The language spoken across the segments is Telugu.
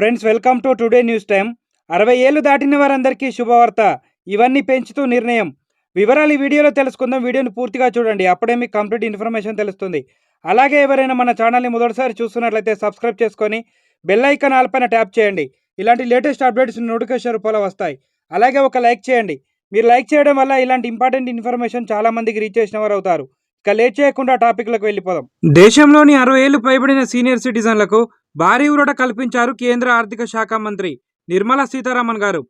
Friends welcome to today news time. 60 ఏళ్లు దాటిన వారందరికీ శుభవార్త. ఇవన్నీ పెంచుతూ నిర్ణయం. వివరాలు ఈ వీడియోలో తెలుసుకుందాం. వీడియోని పూర్తిగా చూడండి, అప్పుడే మీకు కంప్లీట్ ఇన్ఫర్మేషన్ తెలుస్తుంది. అలాగే ఎవరైనా మన ఛానల్ని మొదటిసారి చూస్తున్నట్లయితే సబ్స్క్రైబ్ చేసుకొని బెల్ ఐకాన్ ఆల్ పైన ట్యాప్ చేయండి. ఇలాంటి లేటెస్ట్ అప్డేట్స్ నోటిఫికేషన్ రూపంలో వస్తాయి. అలాగే ఒక లైక్ చేయండి. మీరు లైక్ చేయడం వల్ల ఇలాంటి ఇంపార్టెంట్ ఇన్ఫర్మేషన్ చాలా మందికి రీచ్ చేసిన వారు అవుతారు. ఇక లేట్ చేయకుండా టాపిక్లకు వెళ్ళిపోదాం. దేశంలోని 60 ఏళ్లు పైబడిన సీనియర్ సిటిజన్లకు భారీ ఊరట కల్పించారు కేంద్ర ఆర్థిక శాఖ మంత్రి నిర్మలా సీతారామన్ గారు.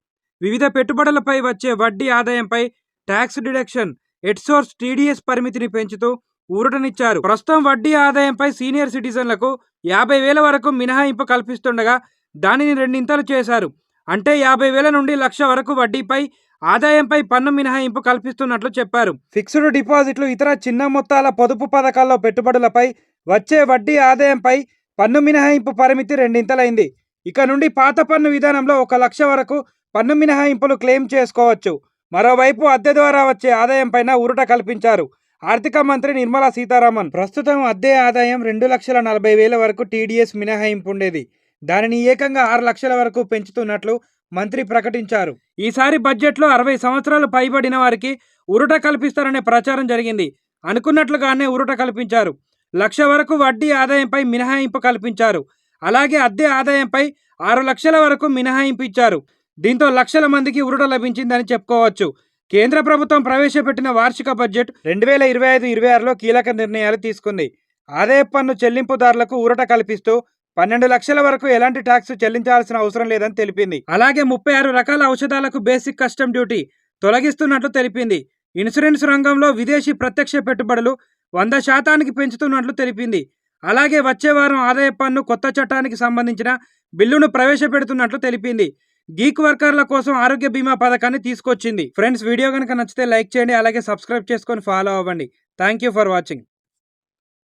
వివిధ పెట్టుబడులపై వచ్చే వడ్డీ ఆదాయంపై ట్యాక్స్ డిడక్షన్ ఎట్సోర్స్ టీడీఎస్ పరిమితిని పెంచుతూ ఊరటనిచ్చారు. ప్రస్తుతం వడ్డీ ఆదాయంపై సీనియర్ సిటిజన్లకు 50,000 వరకు మినహాయింపు కల్పిస్తుండగా దానిని రెండింతలు చేశారు. అంటే 50,000 నుండి 1,00,000 వరకు వడ్డీపై ఆదాయంపై పన్ను మినహాయింపు కల్పిస్తున్నట్లు చెప్పారు. ఫిక్స్డ్ డిపాజిట్లు, ఇతర చిన్న మొత్తాల పొదుపు పథకాల్లో పెట్టుబడులపై వచ్చే వడ్డీ ఆదాయంపై పన్ను మినహాయింపు పరిమితి రెండింతలైంది. ఇక నుండి పాత పన్ను విధానంలో 1,00,000 వరకు పన్ను మినహాయింపులు క్లెయిమ్ చేసుకోవచ్చు. మరోవైపు అద్దె ద్వారా వచ్చే ఆదాయంపైన ఊరట కల్పించారు ఆర్థిక మంత్రి నిర్మలా సీతారామన్. ప్రస్తుతం అద్దె ఆదాయం 2,40,000 వరకు టీడీఎస్ మినహాయింపు ఉండేది. దానిని ఏకంగా 6 లక్షల వరకు పెంచుతున్నట్లు మంత్రి ప్రకటించారు. ఈసారి బడ్జెట్లో 60 సంవత్సరాలు పైబడిన వారికి ఊరట కల్పిస్తారనే ప్రచారం జరిగింది. అనుకున్నట్లుగానే ఊరట కల్పించారు. 1,00,000 వరకు వడ్డీ ఆదాయంపై మినహాయింపు కల్పించారు. అలాగే అద్దె ఆదాయంపై 6 లక్షల వరకు మినహాయింపు ఇచ్చారు. దీంతో లక్షల మందికి ఊరట లభించిందని చెప్పుకోవచ్చు. కేంద్ర ప్రభుత్వం ప్రవేశపెట్టిన వార్షిక బడ్జెట్ 2025-26లో కీలక నిర్ణయాలు తీసుకుంది. ఆదాయ పన్ను చెల్లింపుదారులకు ఊరట కల్పిస్తూ 12 లక్షల వరకు ఎలాంటి ట్యాక్స్ చెల్లించాల్సిన అవసరం లేదని తెలిపింది. అలాగే 36 రకాల ఔషధాలకు బేసిక్ కస్టమ్ డ్యూటీ తొలగిస్తున్నట్లు తెలిపింది. ఇన్సూరెన్స్ రంగంలో విదేశీ ప్రత్యక్ష పెట్టుబడులు 100% పెంచుతున్నట్లు తెలిపింది. అలాగే వచ్చే వారం ఆదాయ పన్ను కొత్త చట్టానికి సంబంధించిన బిల్లును ప్రవేశపెడుతున్నట్లు తెలిపింది. గీక్ వర్కర్ల కోసం ఆరోగ్య బీమా పథకాన్ని తీసుకొచ్చింది. ఫ్రెండ్స్, వీడియో కనుక నచ్చితే లైక్ చేయండి. అలాగే సబ్స్క్రైబ్ చేసుకొని ఫాలో అవ్వండి. Thank you for watching.